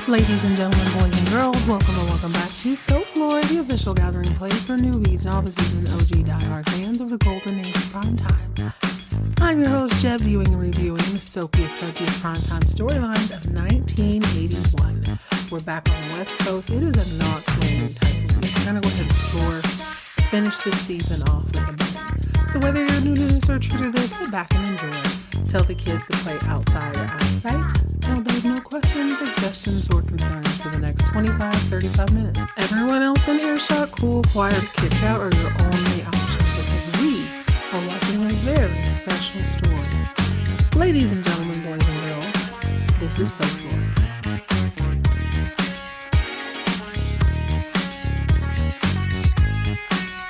Ladies and gentlemen, boys and girls, welcome back to Folklore, the official gathering place for newbies, novices, and OG diehard fans of the golden age of primetime. I'm your host, Jeb, viewing and reviewing the soapiest primetime storylines of 1981. We're back on the West Coast. It is a Knott type of week. We're going to go ahead and explore, finish this season off with a bang. So whether you're new to this or true to this, sit back and enjoy. Tell the kids to play outside or outside. Tell Dave no questions, suggestions, or concerns for the next 25-35 minutes. Everyone else in earshot, cool, quiet, kicked out are your only option because we are watching a very special story. Ladies and gentlemen, boys and girls, this is Folklore.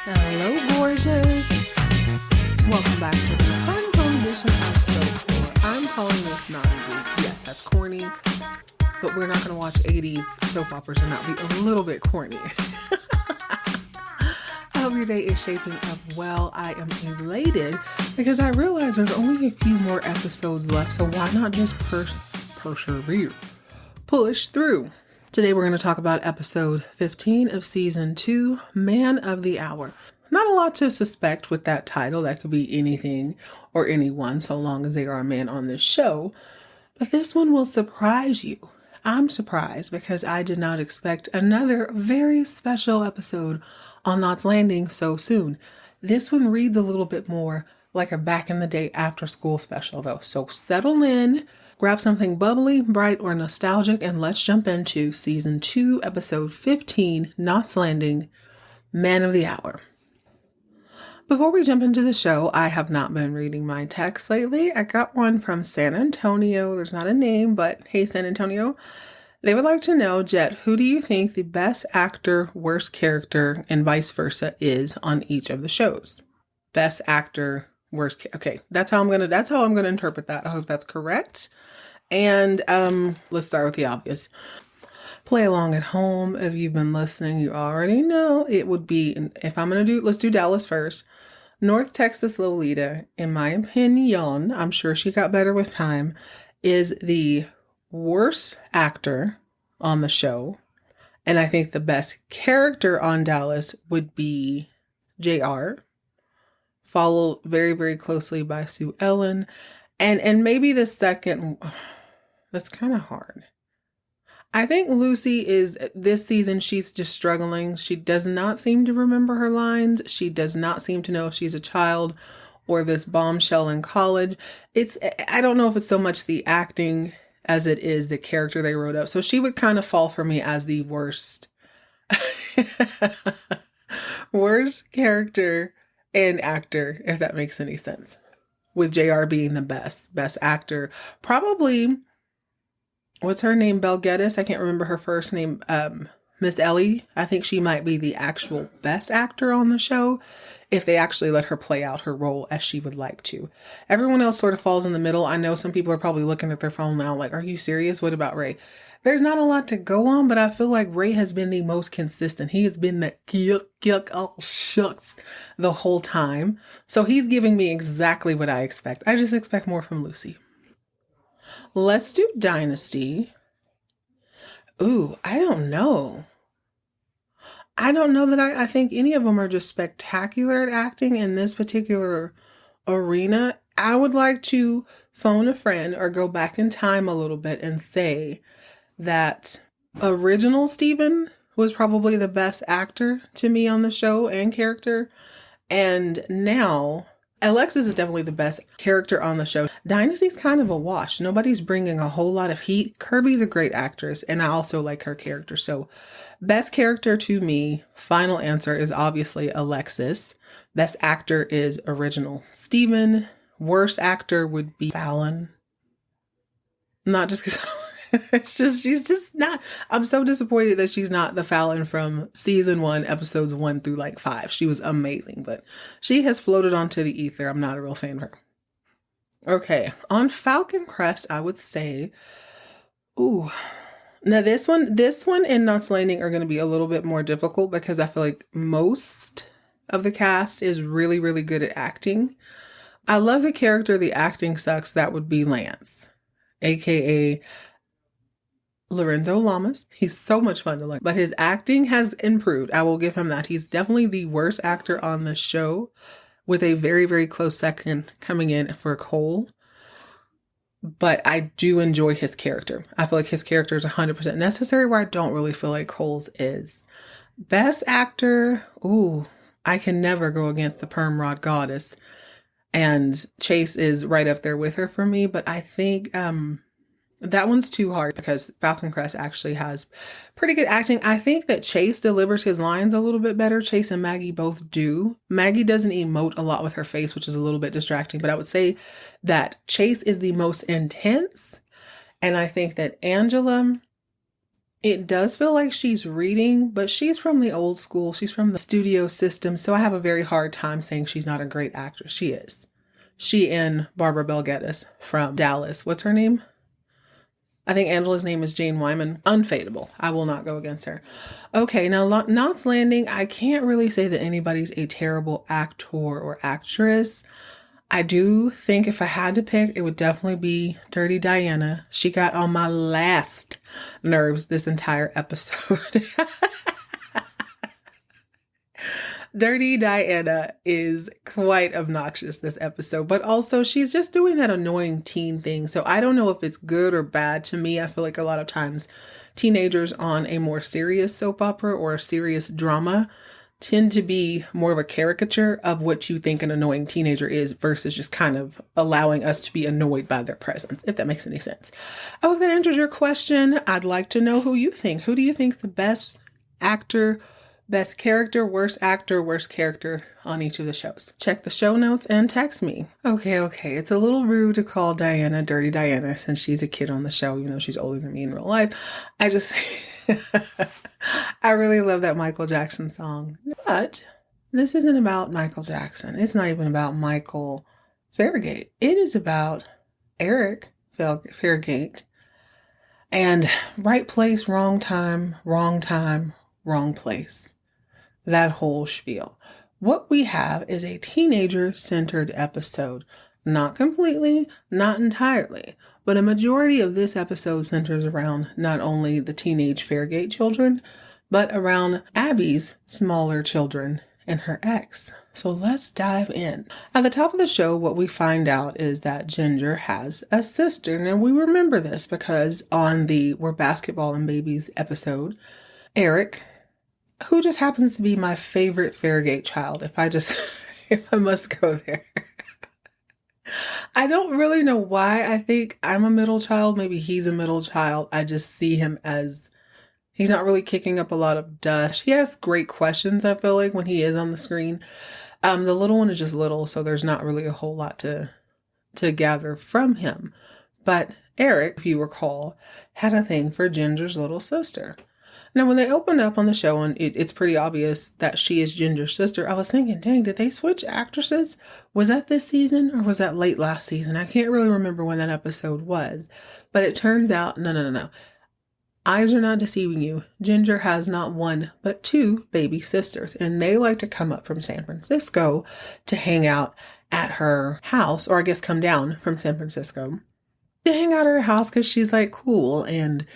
Hello, gorgeous. Welcome back to the primetime edition of Folklore. I'm calling this not easy. Yes, that's corny, but we're not going to watch 80s soap operas and not be a little bit corny. I hope your day is shaping up well. I am elated because I realize there's only a few more episodes left, so why not just persevere, push through. Today we're going to talk about episode 15 of season 2, Man of the Hour. Not a lot to suspect with that title. That could be anything or anyone, so long as they are a man on this show. But this one will surprise you. I'm surprised because I did not expect another very special episode on Knott's Landing so soon. This one reads a little bit more like a back in the day after school special though. So settle in, grab something bubbly, bright, or nostalgic, and let's jump into season 2, episode 15, Knott's Landing, Man of the Hour. Before we jump into the show, I have not been reading my text lately. I got one from San Antonio. There's not a name, but hey, San Antonio. They would like to know, Jet, who do you think the best actor, worst character, and vice versa is on each of the shows? Best actor, worst. Okay, that's how I'm gonna interpret that. I hope that's correct. And let's start with the obvious. Play along at home. If you've been listening, you already know it would be, let's do Dallas first. North Texas Lolita, in my opinion, I'm sure she got better with time, is the worst actor on the show. And I think the best character on Dallas would be JR, followed very, very closely by Sue Ellen. And maybe the second, that's kind of hard. I think Lucy is, this season, she's just struggling. She does not seem to remember her lines. She does not seem to know if she's a child or this bombshell in college. I don't know if it's so much the acting as it is the character they wrote up. So she would kind of fall for me as the worst, worst character and actor, if that makes any sense. With JR being the best actor. Probably, what's her name? Belle Geddes. I can't remember her first name. Miss Ellie. I think she might be the actual best actor on the show if they actually let her play out her role as she would like to. Everyone else sort of falls in the middle. I know some people are probably looking at their phone now like, are you serious? What about Ray? There's not a lot to go on, but I feel like Ray has been the most consistent. He has been that yuck, oh shucks the whole time. So he's giving me exactly what I expect. I just expect more from Lucy. Let's do Dynasty. Ooh, I don't know. I don't know that I think any of them are just spectacular at acting in this particular arena. I would like to phone a friend or go back in time a little bit and say that original Steven was probably the best actor to me on the show and character. And now Alexis is definitely the best character on the show. Dynasty's kind of a wash. Nobody's bringing a whole lot of heat. Kirby's a great actress, and I also like her character. So best character to me, final answer is obviously Alexis. Best actor is original Steven. Worst actor would be Fallon. Not just because she's just not. I'm so disappointed that she's not the Fallon from season 1, episodes 1 through 5. She was amazing, but she has floated onto the ether. I'm not a real fan of her. Okay, on Falcon Crest, I would say, ooh, now this one and Knott's Landing are going to be a little bit more difficult because I feel like most of the cast is really, really good at acting. I love the character. The acting sucks. That would be Lance, aka Lorenzo Lamas. He's so much fun to like, but his acting has improved. I will give him that. He's definitely the worst actor on the show, with a very, very close second coming in for Cole. But I do enjoy his character. I feel like his character is 100% necessary, where I don't really feel like Cole's is. Best actor, ooh, I can never go against the Perm Rod Goddess. And Chase is right up there with her for me, but I think that one's too hard because Falcon Crest actually has pretty good acting. I think that Chase delivers his lines a little bit better. Chase and Maggie both do. Maggie doesn't emote a lot with her face, which is a little bit distracting, but I would say that Chase is the most intense. And I think that Angela, it does feel like she's reading, but she's from the old school. She's from the studio system. So I have a very hard time saying she's not a great actress. She is. She and Barbara Bel Geddes from Dallas. What's her name? I think Angela's name is Jane Wyman. Unfadable. I will not go against her. Okay, now Knott's Landing. I can't really say that anybody's a terrible actor or actress. I do think if I had to pick, it would definitely be Dirty Diana. She got on my last nerves this entire episode. Dirty Diana is quite obnoxious this episode, but also she's just doing that annoying teen thing. So I don't know if it's good or bad. To me, I feel like a lot of times teenagers on a more serious soap opera or a serious drama tend to be more of a caricature of what you think an annoying teenager is versus just kind of allowing us to be annoyed by their presence, if that makes any sense. I hope that answers your question. I'd like to know who you think. Who do you think is the best actor, best character, worst actor, worst character on each of the shows? Check the show notes and text me. Okay. It's a little rude to call Diana Dirty Diana since she's a kid on the show, even though she's older than me in real life. I really love that Michael Jackson song. But this isn't about Michael Jackson. It's not even about Michael Fairgate. It is about Eric Fairgate and right place, wrong time, wrong place. That whole spiel. What we have is a teenager-centered episode. Not completely, not entirely, but a majority of this episode centers around not only the teenage Fairgate children, but around Abby's smaller children and her ex. So let's dive in. At the top of the show, what we find out is that Ginger has a sister. And we remember this because on the We're Basketball and Babies episode, Eric, who just happens to be my favorite Fairgate child, if I must go there. I don't really know why. I think I'm a middle child. Maybe he's a middle child. I just see him as he's not really kicking up a lot of dust. He asks great questions, I feel like, when he is on the screen. The little one is just little, so there's not really a whole lot to gather from him. But Eric, if you recall, had a thing for Ginger's little sister. Now, when they opened up on the show and it's pretty obvious that she is Ginger's sister, I was thinking, dang, did they switch actresses? Was that this season or was that late last season? I can't really remember when that episode was. But it turns out, no. Eyes are not deceiving you. Ginger has not one, but two baby sisters. And they like to come up from San Francisco to hang out at her house, or I guess come down from San Francisco to hang out at her house because she's like cool and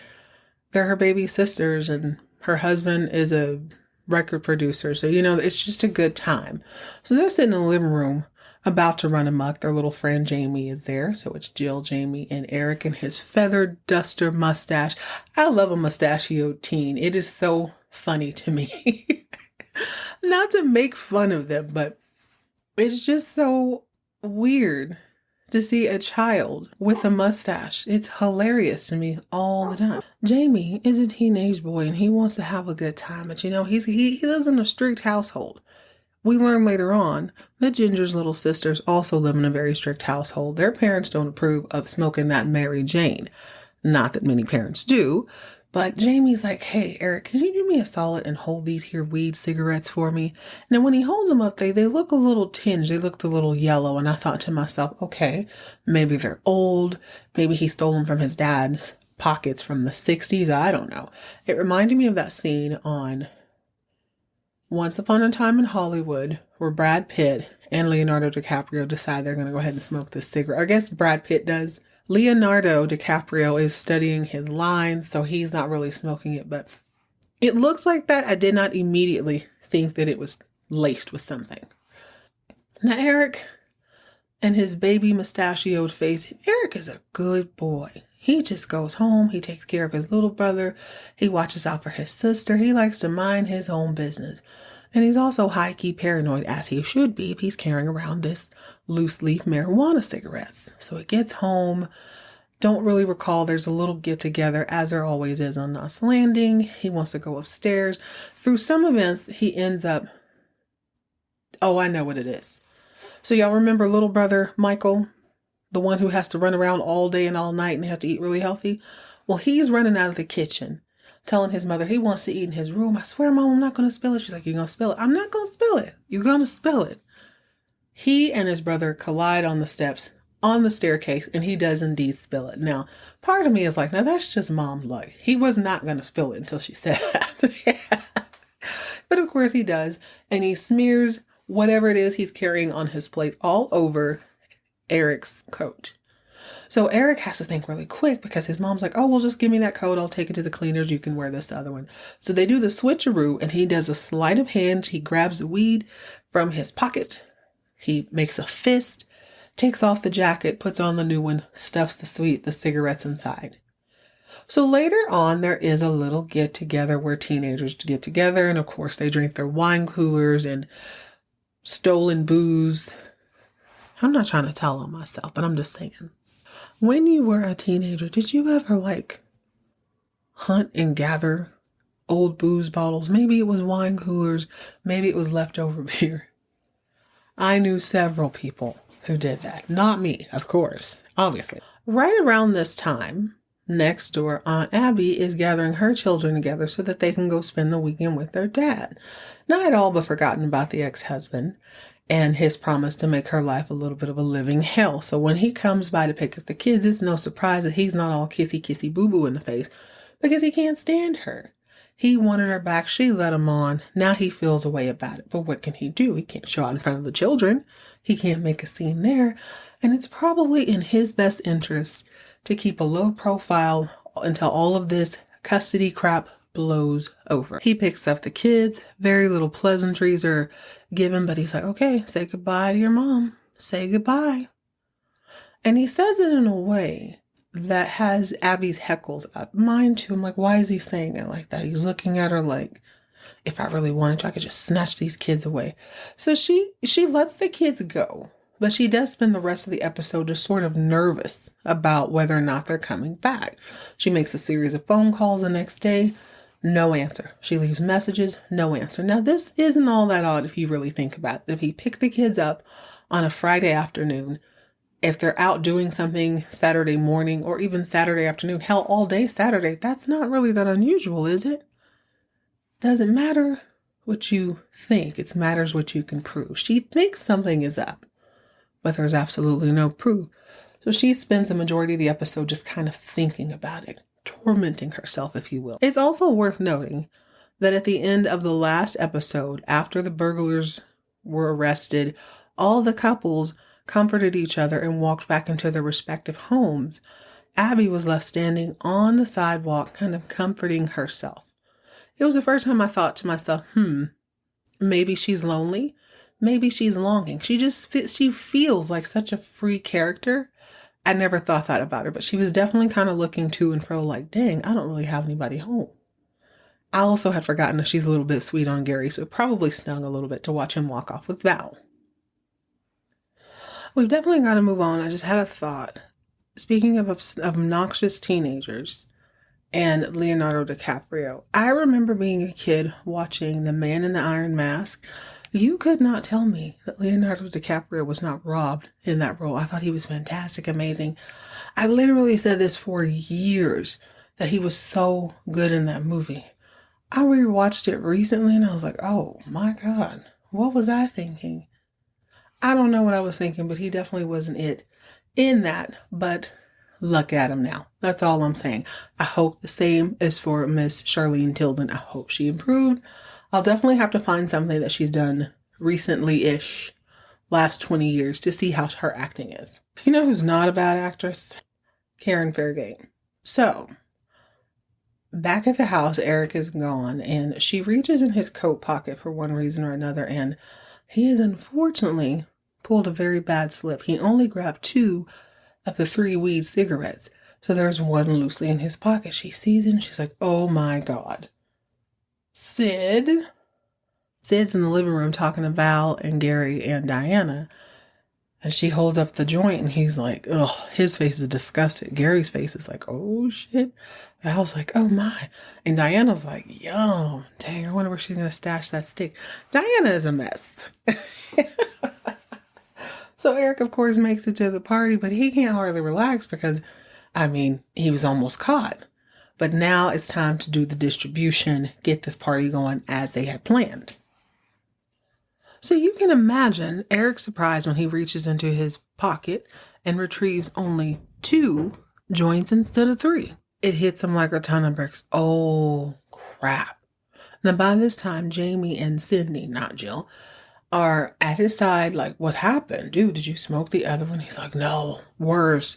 they're her baby sisters and her husband is a record producer. So, it's just a good time. So they're sitting in the living room about to run amok. Their little friend Jamie is there. So it's Jill, Jamie, and Eric and his feathered duster mustache. I love a mustachioed teen. It is so funny to me. Not to make fun of them, but it's just so weird to see a child with a mustache. It's hilarious to me all the time. Jamie is a teenage boy and he wants to have a good time, but he lives in a strict household. We learn later on that Ginger's little sisters also live in a very strict household. Their parents don't approve of smoking that Mary Jane. Not that many parents do, but Jamie's like, hey, Eric, can you do me a solid and hold these here weed cigarettes for me? And then when he holds them up, they look a little tinged. They looked a little yellow. And I thought to myself, okay, maybe they're old. Maybe he stole them from his dad's pockets from the 60s. I don't know. It reminded me of that scene on Once Upon a Time in Hollywood where Brad Pitt and Leonardo DiCaprio decide they're going to go ahead and smoke this cigarette. I guess Brad Pitt does. Leonardo DiCaprio is studying his lines, so he's not really smoking it, but it looks like that. I did not immediately think that it was laced with something. Now, Eric and his baby mustachioed face. Eric is a good boy. He just goes home. He takes care of his little brother. He watches out for his sister. He likes to mind his own business. And he's also high-key paranoid, as he should be if he's carrying around this loose-leaf marijuana cigarettes. So he gets home. Don't really recall. There's a little get-together, as there always is on Knott's Landing. He wants to go upstairs. Through some events, he ends up... Oh, I know what it is. So y'all remember little brother Michael, the one who has to run around all day and all night and they have to eat really healthy? Well, he's running out of the kitchen, telling his mother he wants to eat in his room. I swear, Mom, I'm not going to spill it. She's like, you're going to spill it. I'm not going to spill it. You're going to spill it. He and his brother collide on the steps, on the staircase, and he does indeed spill it. Now, part of me is like, now that's just Mom's luck. He was not going to spill it until she said that. But of course he does. And he smears whatever it is he's carrying on his plate all over Eric's coat. So Eric has to think really quick because his mom's like, oh, well, just give me that coat. I'll take it to the cleaners. You can wear this other one. So they do the switcheroo and he does a sleight of hand. He grabs the weed from his pocket. He makes a fist, takes off the jacket, puts on the new one, stuffs the cigarettes inside. So later on, there is a little get together where teenagers get together. And of course, they drink their wine coolers and stolen booze. I'm not trying to tell on myself, but I'm just saying. When you were a teenager, did you ever hunt and gather old booze bottles? Maybe it was wine coolers. Maybe it was leftover beer. I knew several people who did that. Not me, of course, obviously. Right around this time, next door, Aunt Abby is gathering her children together so that they can go spend the weekend with their dad. Now, I'd all but forgotten about the ex-husband and his promise to make her life a little bit of a living hell. So when he comes by to pick up the kids, it's no surprise that he's not all kissy boo-boo in the face because he can't stand her. He wanted her back. She let him on. Now he feels a way about it. But what can he do? He can't show out in front of the children. He can't make a scene there. And it's probably in his best interest to keep a low profile until all of this custody crap blows over. He picks up the kids. Very little pleasantries are given, but he's like, okay, say goodbye to your mom. Say goodbye. And he says it in a way that has Abby's heckles up. Mine too. I'm like, why is he saying it like that? He's looking at her like, if I really wanted to, I could just snatch these kids away. So she lets the kids go. But she does spend the rest of the episode just sort of nervous about whether or not they're coming back. She makes a series of phone calls the next day. No answer. She leaves messages. No answer. Now, this isn't all that odd if you really think about it. If he picked the kids up on a Friday afternoon, if they're out doing something Saturday morning or even Saturday afternoon, hell, all day Saturday, that's not really that unusual, is it? Doesn't matter what you think. It matters what you can prove. She thinks something is up, but there's absolutely no proof. So she spends the majority of the episode just kind of thinking about it, tormenting herself, if you will. It's also worth noting that at the end of the last episode, after the burglars were arrested, all the couples comforted each other and walked back into their respective homes. Abby was left standing on the sidewalk, kind of comforting herself. It was the first time I thought to myself, maybe she's lonely. Maybe she's longing. She feels like such a free character. I never thought that about her, but she was definitely kind of looking to and fro like, dang, I don't really have anybody home. I also had forgotten that she's a little bit sweet on Gary, so it probably stung a little bit to watch him walk off with Val. We've definitely got to move on. I just had a thought. Speaking of obnoxious teenagers and Leonardo DiCaprio, I remember being a kid watching The Man in the Iron Mask. You could not tell me that Leonardo DiCaprio was not robbed in that role. I thought he was fantastic, amazing. I literally said this for years, that he was so good in that movie. I rewatched it recently and I was like, oh my God, what was I thinking? I don't know what I was thinking, but he definitely wasn't it in that. But look at him now. That's all I'm saying. I hope the same is for Miss Charlene Tilden. I hope she improved. I'll definitely have to find something that she's done recently-ish, last 20 years, to see how her acting is. You know who's not a bad actress? Karen fair game. So, back at the house, Eric is gone, and she reaches in his coat pocket for one reason or another, and he has unfortunately pulled a very bad slip. He only grabbed 2 of the 3 weed cigarettes, so there's one loosely in his pocket. She sees it, and she's like, oh my God. Sid's in the living room talking to Val and Gary and Diana, and she holds up the joint, and he's like, ugh, his face is disgusted. Gary's face is like, oh shit. Val's like, oh my. And Diana's like, yum, dang, I wonder where she's going to stash that stick. Diana is a mess. So Eric, of course, makes it to the party, but he can't hardly relax because, he was almost caught. But now it's time to do the distribution, get this party going as they had planned. So you can imagine Eric's surprise when he reaches into his pocket and retrieves only 2 joints instead of 3. It hits him like a ton of bricks. Oh, crap. Now, by this time, Jamie and Sydney, not Jill, are at his side like, what happened? Dude, did you smoke the other one? He's like, no, worse.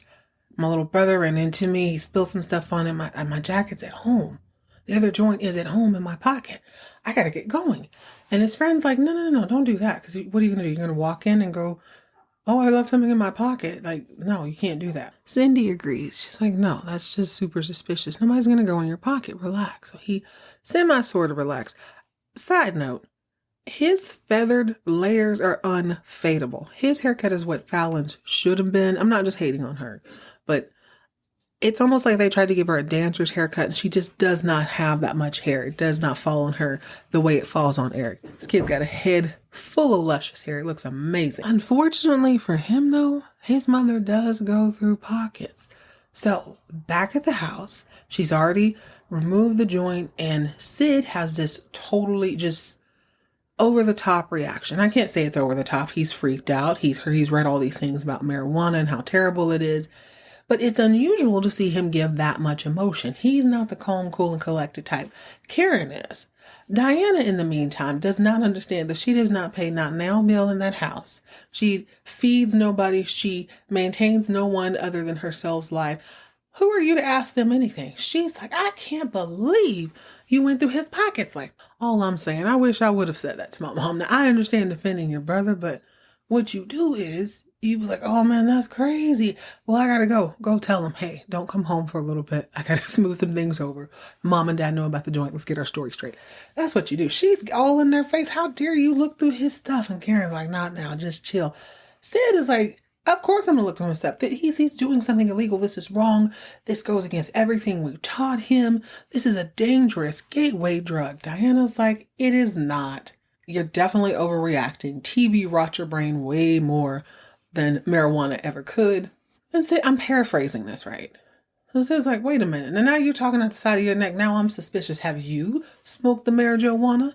My little brother ran into me. He spilled some stuff on him. My jacket's at home. The other joint is at home in my pocket. I got to get going. And his friend's like, no, don't do that. Because what are you going to do? You're going to walk in and go, oh, I left something in my pocket. Like, no, you can't do that. Cindy agrees. She's like, no, that's just super suspicious. Nobody's going to go in your pocket. Relax. So he sort of relaxed. Side note, his feathered layers are unfadeable. His haircut is what Fallon's should have been. I'm not just hating on her, but it's almost like they tried to give her a dancer's haircut and she just does not have that much hair. It does not fall on her the way it falls on Eric. This kid's got a head full of luscious hair. It looks amazing. Unfortunately for him, though, his mother does go through pockets. So back at the house, she's already removed the joint and Sid has this totally just over the top reaction. I can't say it's over the top. He's freaked out. He's read all these things about marijuana and how terrible it is. But it's unusual to see him give that much emotion. He's not the calm, cool, and collected type. Karen is. Diana, in the meantime, does not understand that she does not pay not now meal in that house. She feeds nobody. She maintains no one other than herself's life. Who are you to ask them anything? She's like, I can't believe you went through his pockets. Like, all I'm saying, I wish I would have said that to my mom. Now, I understand defending your brother, but what you do is you be like, oh man, that's crazy. Well, I gotta go. Go tell him, hey, don't come home for a little bit. I gotta smooth some things over. Mom and dad know about the joint. Let's get our story straight. That's what you do. She's all in their face. How dare you look through his stuff? And Karen's like, not now, just chill. Sid is like, of course I'm gonna look through his stuff. He's doing something illegal. This is wrong. This goes against everything we taught him. This is a dangerous gateway drug. Diana's like, it is not. You're definitely overreacting. TV rot your brain way more than marijuana ever could. And say, I'm paraphrasing this, right? So Sid's like, wait a minute. Now you're talking at the side of your neck. Now I'm suspicious. Have you smoked the marijuana?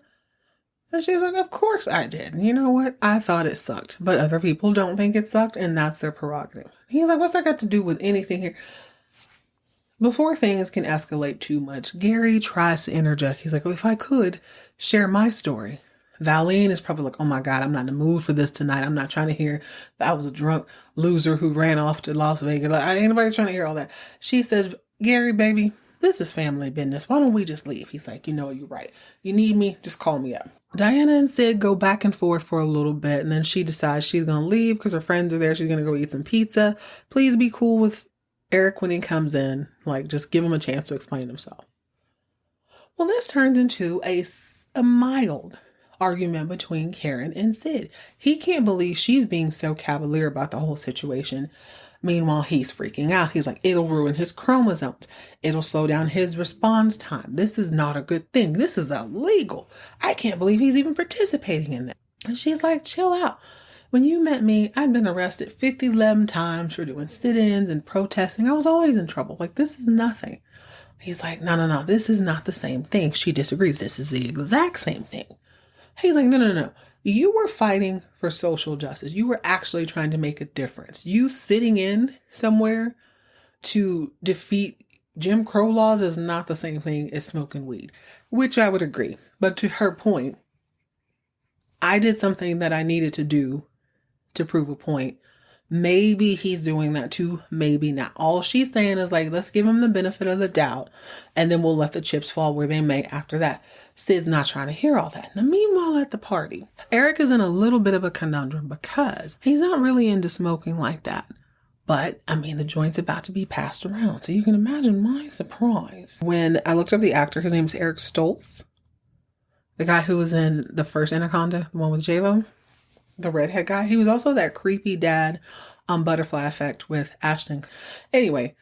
And she's like, of course I did. You know what? I thought it sucked. But other people don't think it sucked, and that's their prerogative. He's like, what's that got to do with anything here? Before things can escalate too much, Gary tries to interject. He's like, well, if I could share my story. Valine is probably like, oh my God, I'm not in the mood for this tonight. I'm not trying to hear that I was a drunk loser who ran off to Las Vegas. Like, anybody's trying to hear all that. She says, Gary, baby, this is family business. Why don't we just leave? He's like, you know, you're right. You need me, just call me up. Diana and Sid go back and forth for a little bit, and then she decides she's going to leave because her friends are there. She's going to go eat some pizza. Please be cool with Eric when he comes in. Like, just give him a chance to explain himself. Well, this turns into a mild argument between Karen and Sid. He can't believe she's being so cavalier about the whole situation. Meanwhile, he's freaking out. He's like, it'll ruin his chromosomes. It'll slow down his response time. This is not a good thing. This is illegal. I can't believe he's even participating in that. And she's like, chill out. When you met me, I'd been arrested 11 times for doing sit-ins and protesting. I was always in trouble. Like, this is nothing. He's like, no. This is not the same thing. She disagrees. This is the exact same thing. He's like, no. You were fighting for social justice. You were actually trying to make a difference. You sitting in somewhere to defeat Jim Crow laws is not the same thing as smoking weed, which I would agree. But to her point, I did something that I needed to do to prove a point. Maybe he's doing that too, maybe not. All she's saying is like, let's give him the benefit of the doubt, and then we'll let the chips fall where they may after that. Sid's not trying to hear all that. Now, meanwhile, at the party, Eric is in a little bit of a conundrum because he's not really into smoking like that. But, I mean, the joint's about to be passed around. So you can imagine my surprise when I looked up the actor. His name's Eric Stoltz. The guy who was in the first Anaconda, the one with J-Lo. The redhead guy. He was also that creepy dad on Butterfly Effect with Ashton. Anyway,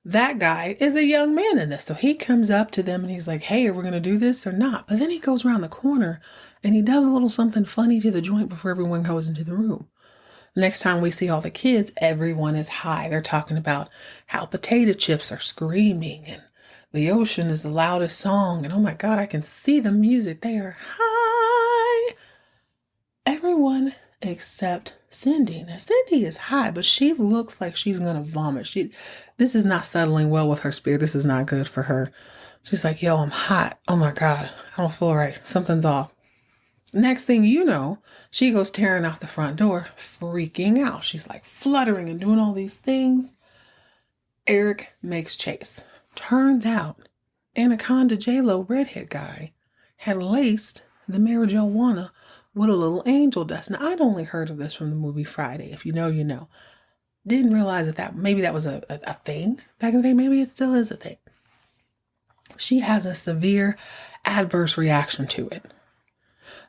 that guy is a young man in this. So he comes up to them and he's like, hey, are we going to do this or not? But then he goes around the corner and he does a little something funny to the joint before everyone goes into the room. Next time we see all the kids, everyone is high. They're talking about how potato chips are screaming and the ocean is the loudest song. And oh my God, I can see the music. They are high. Everyone except Cindy. Now, Cindy is high, but she looks like she's going to vomit. This is not settling well with her spirit. This is not good for her. She's like, yo, I'm hot. Oh my God. I don't feel right. Something's off. Next thing you know, she goes tearing out the front door, freaking out. She's like fluttering and doing all these things. Eric makes chase. Turns out, Anaconda J-Lo redhead guy had laced the marijuana with a little angel dust. Now, I'd only heard of this from the movie Friday. If you know, you know. Didn't realize that maybe that was a thing back in the day. Maybe it still is a thing. She has a severe adverse reaction to it.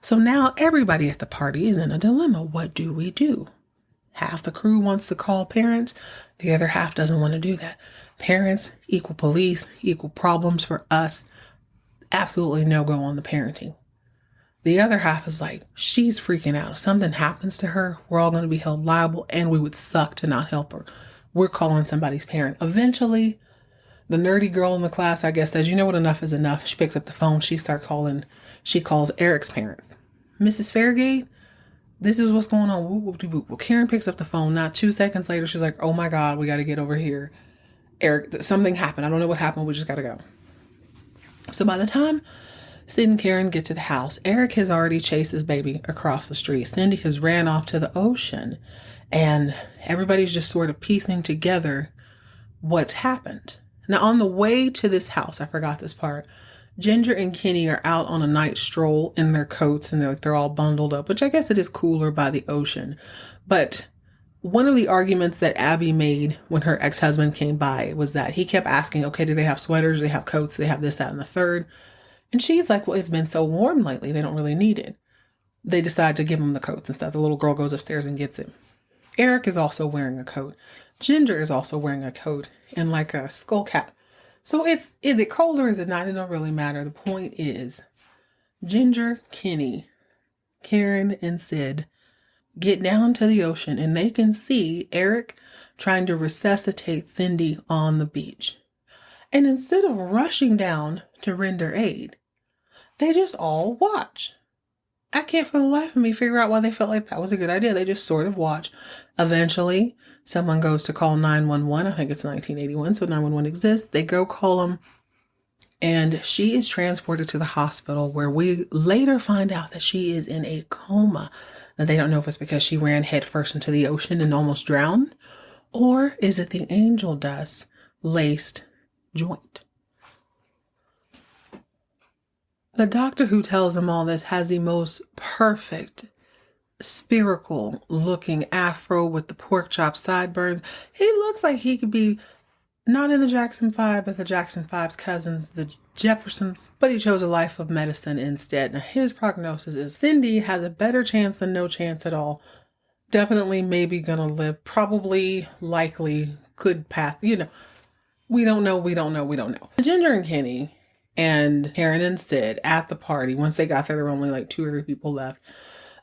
So now everybody at the party is in a dilemma. What do we do? Half the crew wants to call parents. The other half doesn't want to do that. Parents equal police, equal problems for us. Absolutely no go on the parenting. The other half is like, she's freaking out. If something happens to her, we're all going to be held liable and we would suck to not help her. We're calling somebody's parent. Eventually, the nerdy girl in the class, I guess, says, you know what, enough is enough. She picks up the phone. She calls Eric's parents. Mrs. Fairgate, this is what's going on. Whoop, whoop, whoop, whoop. Well, Karen picks up the phone. Not 2 seconds later, she's like, oh my God, we got to get over here. Eric, something happened. I don't know what happened. We just got to go. So by the time Sid and Karen get to the house, Eric has already chased his baby across the street. Cindy has ran off to the ocean and everybody's just sort of piecing together what's happened. Now, on the way to this house, I forgot this part, Ginger and Kenny are out on a night stroll in their coats and they're all bundled up, which I guess it is cooler by the ocean. But one of the arguments that Abby made when her ex-husband came by was that he kept asking, okay, do they have sweaters? Do they have coats? Do they have this, that, and the third? And she's like, well, it's been so warm lately. They don't really need it. They decide to give him the coats and stuff. The little girl goes upstairs and gets it. Eric is also wearing a coat. Ginger is also wearing a coat and like a skull cap. So is it cold or is it not? It don't really matter. The point is Ginger, Kenny, Karen, and Sid get down to the ocean and they can see Eric trying to resuscitate Cindy on the beach. And instead of rushing down to render aid, they just all watch. I can't for the life of me figure out why they felt like that was a good idea. They just sort of watch. Eventually, someone goes to call 911. I think it's 1981, so 911 exists. They go call them, and she is transported to the hospital where we later find out that she is in a coma. Now, they don't know if it's because she ran headfirst into the ocean and almost drowned, or is it the angel dust laced joint? The doctor who tells them all this has the most perfect, spherical looking afro with the pork chop sideburns. He looks like he could be not in the Jackson 5, but the Jackson 5's cousins, the Jeffersons. But he chose a life of medicine instead. Now, his prognosis is Cindy has a better chance than no chance at all. Definitely maybe gonna live. Probably, likely, could pass. We don't know. Ginger and Kenny and Karen and Sid at the party, once they got there were only like 2 or 3 people left.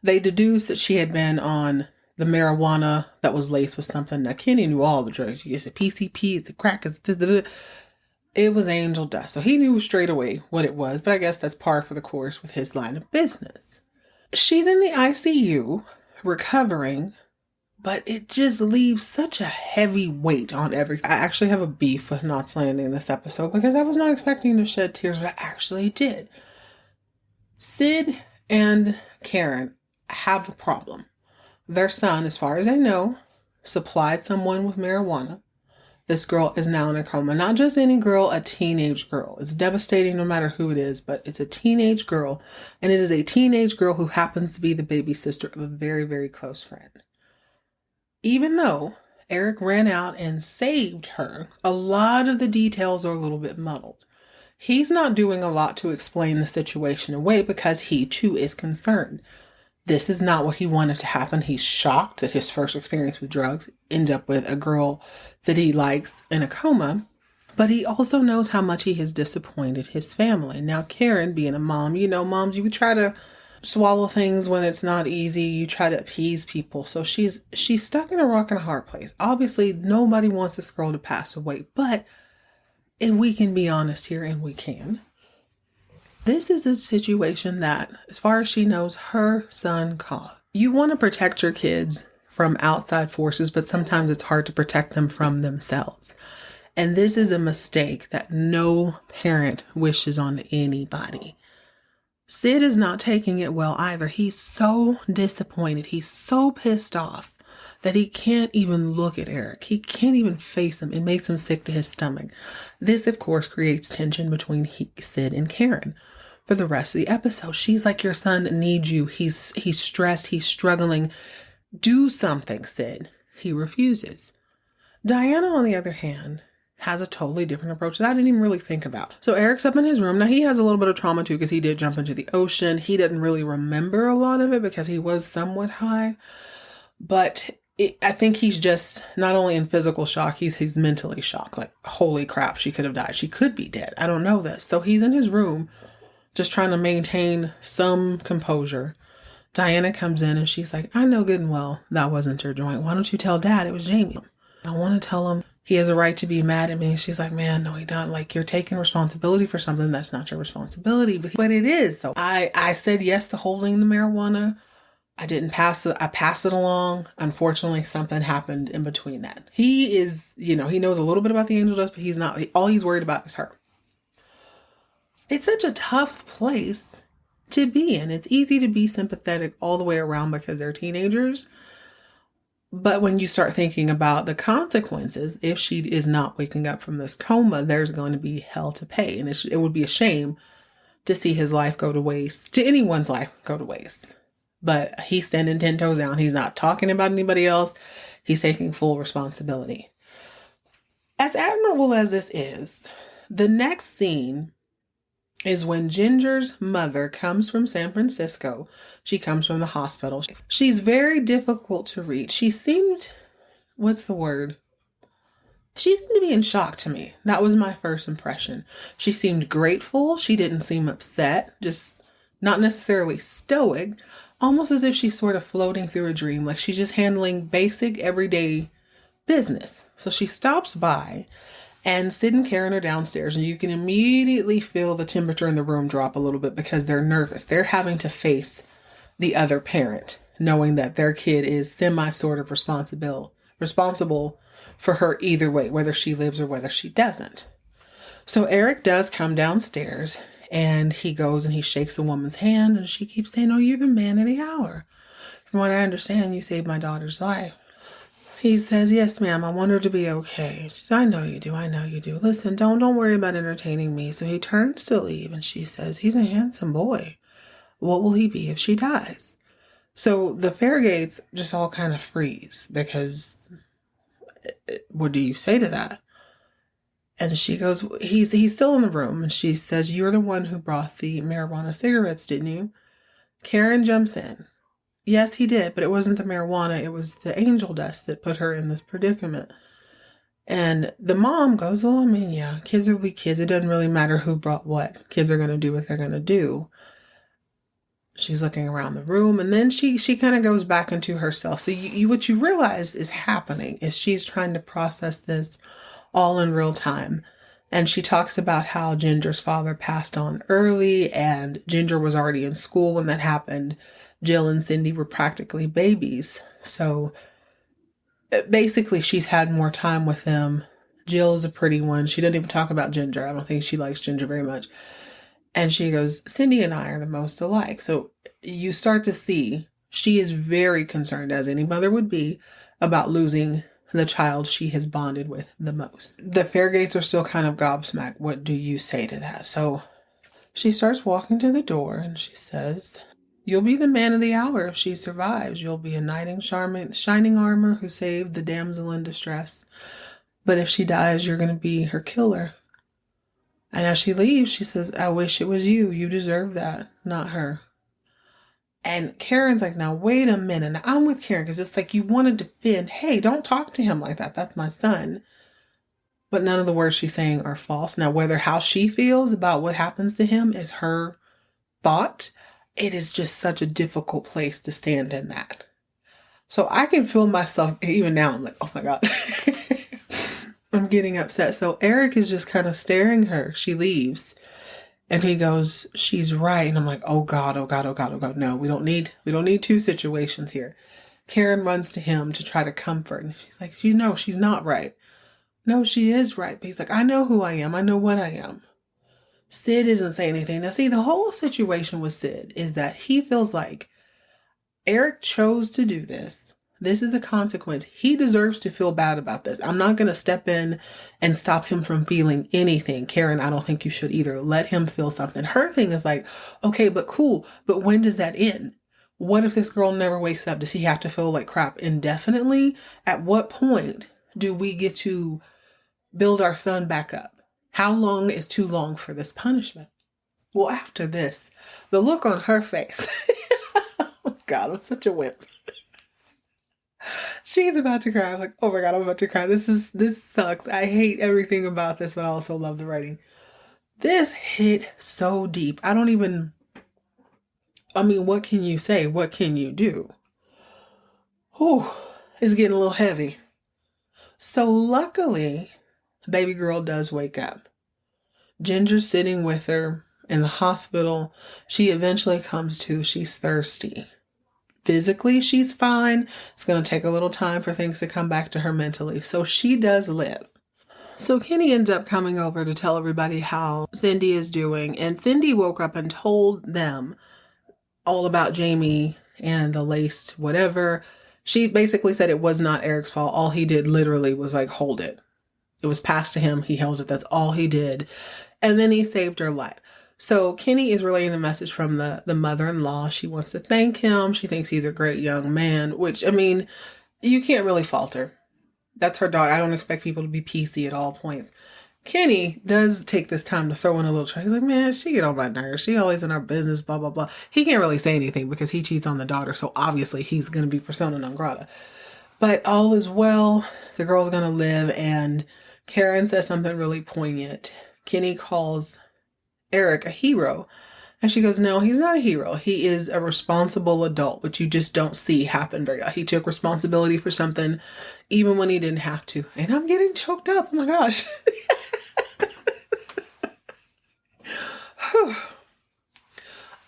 They deduced that she had been on the marijuana that was laced with something. Now, Kenny knew all the drugs. It's a PCP, it's a crack, it was angel dust. So he knew straight away what it was, but I guess that's par for the course with his line of business. She's in the ICU recovering, but it just leaves such a heavy weight on everything. I actually have a beef with Knott's Landing this episode because I was not expecting to shed tears, but I actually did. Sid and Karen have a problem. Their son, as far as I know, supplied someone with marijuana. This girl is now in a coma. Not just any girl, a teenage girl. It's devastating no matter who it is, but it's a teenage girl. And it is a teenage girl who happens to be the baby sister of a very, very close friend. Even though Eric ran out and saved her, a lot of the details are a little bit muddled. He's not doing a lot to explain the situation away because he too is concerned. This is not what he wanted to happen. He's shocked that his first experience with drugs ends up with a girl that he likes in a coma, but he also knows how much he has disappointed his family. Now, Karen, being a mom, moms, you would try to swallow things when it's not easy. You try to appease people. So she's stuck in a rock and a hard place. Obviously, nobody wants this girl to pass away, but if we can be honest here, and we can, this is a situation that, as far as she knows, her son caused. You want to protect your kids from outside forces, but sometimes it's hard to protect them from themselves. And this is a mistake that no parent wishes on anybody. Sid is not taking it well either. He's so disappointed. He's so pissed off that he can't even look at Eric. He can't even face him. It makes him sick to his stomach. This, of course, creates tension between Sid and Karen for the rest of the episode. She's like, your son needs you. He's stressed. He's struggling. Do something, Sid. He refuses. Diana, on the other hand, has a totally different approach that I didn't even really think about. So Eric's up in his room. Now, he has a little bit of trauma too because he did jump into the ocean. He didn't really remember a lot of it because he was somewhat high. But I think he's just not only in physical shock, he's mentally shocked. Like, holy crap, she could have died. She could be dead. I don't know this. So he's in his room just trying to maintain some composure. Diana comes in and she's like, I know good and well that wasn't your joint. Why don't you tell Dad it was Jamie? I want to tell him he has a right to be mad at me. And she's like, man, no, he don't. Like, you're taking responsibility for something that's not your responsibility. But it is, though. I said yes to holding the marijuana. I didn't pass it. I passed it along. Unfortunately, something happened in between that. He is, he knows a little bit about the angel dust, but he's not, all he's worried about is her. It's such a tough place to be in. It's easy to be sympathetic all the way around because they're teenagers. But when you start thinking about the consequences, if she is not waking up from this coma, there's going to be hell to pay. And it would be a shame to see his life go to waste, to anyone's life go to waste. But he's standing 10 toes down. He's not talking about anybody else. He's taking full responsibility. As admirable as this is, the next scene is when Ginger's mother comes from San Francisco. She comes from the hospital. She's very difficult to read. She seemed, what's the word? She seemed to be in shock to me. That was my first impression. She seemed grateful. She didn't seem upset, just not necessarily stoic, almost as if she's sort of floating through a dream, like she's just handling basic everyday business. So she stops by, and Sid and Karen are downstairs, and you can immediately feel the temperature in the room drop a little bit because they're nervous. They're having to face the other parent, knowing that their kid is sort of responsible for her either way, whether she lives or whether she doesn't. So Eric does come downstairs, and he goes and he shakes a woman's hand, and she keeps saying, oh, you're the man of the hour. From what I understand, you saved my daughter's life. He says, yes, ma'am, I want her to be okay. She says, I know you do. Listen, don't worry about entertaining me. So he turns to leave, and she says, he's a handsome boy. What will he be if she dies? So the Fairgates just all kind of freeze because what do you say to that? And she goes, he's still in the room. And she says, you're the one who brought the marijuana cigarettes, didn't you? Karen jumps in. Yes, he did, but it wasn't the marijuana. It was the angel dust that put her in this predicament. And the mom goes, well, I mean, yeah, kids will be kids. It doesn't really matter who brought what. Kids are going to do what they're going to do. She's looking around the room, and then she kind of goes back into herself. So what you realize is happening is she's trying to process this all in real time. And she talks about how Ginger's father passed on early, and Ginger was already in school when that happened. Jill and Cindy were practically babies. So basically she's had more time with them. Jill is a pretty one. She doesn't even talk about Ginger. I don't think she likes Ginger very much. And she goes, Cindy and I are the most alike. So you start to see she is very concerned, as any mother would be, about losing the child she has bonded with the most. The Fairgates are still kind of gobsmacked. What do you say to that? So she starts walking to the door and she says, "You'll be the man of the hour if she survives. You'll be a knight in shining armor who saved the damsel in distress. But if she dies, you're going to be her killer." And as she leaves, she says, "I wish it was you. You deserve that, not her." And Karen's like, now, wait a minute. Now, I'm with Karen because it's like you want to defend. Hey, don't talk to him like that. That's my son. But none of the words she's saying are false. Now, whether how she feels about what happens to him is her thought, it is just such a difficult place to stand in that. So I can feel myself, even now, I'm like, oh my God, I'm getting upset. So Eric is just kind of staring her. She leaves. And he goes, "She's right." And I'm like, oh God, oh God, oh God, oh God. No, we don't need two situations here. Karen runs to him to try to comfort. And she's like, she's not right. No, she is right. But he's like, I know who I am. I know what I am. Sid doesn't say anything. Now, see, the whole situation with Sid is that he feels like Eric chose to do this. This is a consequence. He deserves to feel bad about this. I'm not going to step in and stop him from feeling anything. Karen, I don't think you should either. Let him feel something. Her thing is like, okay, but cool. But when does that end? What if this girl never wakes up? Does he have to feel like crap indefinitely? At what point do we get to build our son back up? How long is too long for this punishment? Well, after this, the look on her face. Oh God, I'm such a wimp. She's about to cry. I'm like, oh my God, I'm about to cry. This sucks. I hate everything about this, but I also love the writing. This hit so deep. What can you say? What can you do? Whew, it's getting a little heavy. So luckily, baby girl does wake up. Ginger's sitting with her in the hospital. She eventually comes to. She's thirsty. Physically, she's fine. It's going to take a little time for things to come back to her mentally. So she does live. So Kenny ends up coming over to tell everybody how Cindy is doing. And Cindy woke up and told them all about Jamie and the lace, whatever. She basically said it was not Eric's fault. All he did literally was like hold it. It was passed to him. He held it. That's all he did. And then he saved her life. So Kenny is relaying the message from the mother-in-law. She wants to thank him. She thinks he's a great young man, which, you can't really fault her. That's her daughter. I don't expect people to be PC at all points. Kenny does take this time to throw in a little try. He's like, man, she get on my nerves. She always in our business, blah, blah, blah. He can't really say anything because he cheats on the daughter. So obviously he's going to be persona non grata. But all is well. The girl's going to live. And Karen says something really poignant. Kenny calls Eric a hero. And she goes, no, he's not a hero. He is a responsible adult, which you just don't see happen very often. He took responsibility for something even when he didn't have to. And I'm getting choked up. Oh my gosh.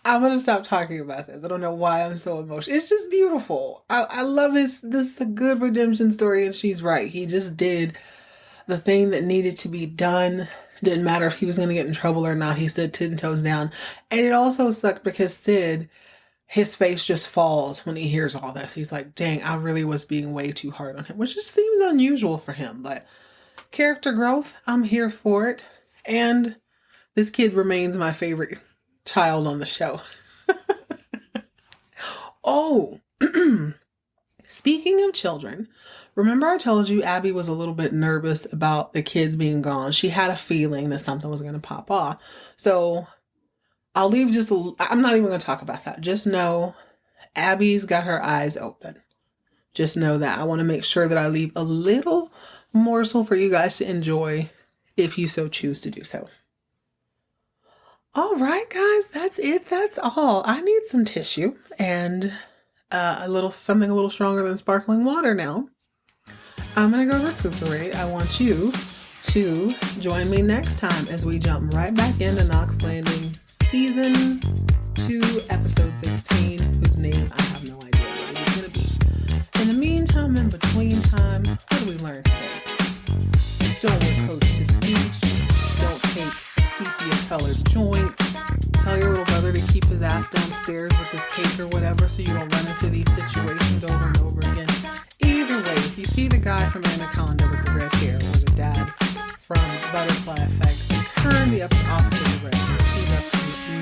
I'm going to stop talking about this. I don't know why I'm so emotional. It's just beautiful. I love this. This is a good redemption story. And she's right. He just did the thing that needed to be done. Didn't matter if he was going to get in trouble or not. He stood 10 toes down. And it also sucked because Sid, his face just falls when he hears all this. He's like, dang, I really was being way too hard on him, which just seems unusual for him. But character growth, I'm here for it. And this kid remains my favorite child on the show. Oh, speaking of children, remember I told you Abby was a little bit nervous about the kids being gone. She had a feeling that something was going to pop off. So I'll leave I'm not even going to talk about that. Just know Abby's got her eyes open. Just know that. I want to make sure that I leave a little morsel for you guys to enjoy if you so choose to do so. All right, guys, that's it. That's all. I need some tissue and something a little stronger than sparkling water now. I'm going to go recuperate. I want you to join me next time as we jump right back into Knox Landing Season 2, Episode 16, whose name I have no idea what it is going to be. In the meantime, in between time, what do we learn today? Don't wear coats to the beach. Don't take sepia-colored joints. Tell your little brother to keep his ass downstairs with his cake or whatever so you don't run into these situations over and over again. either way, if you see the guy from Anaconda with the red hair or the dad from Butterfly Effect, turn the opposite direction. See the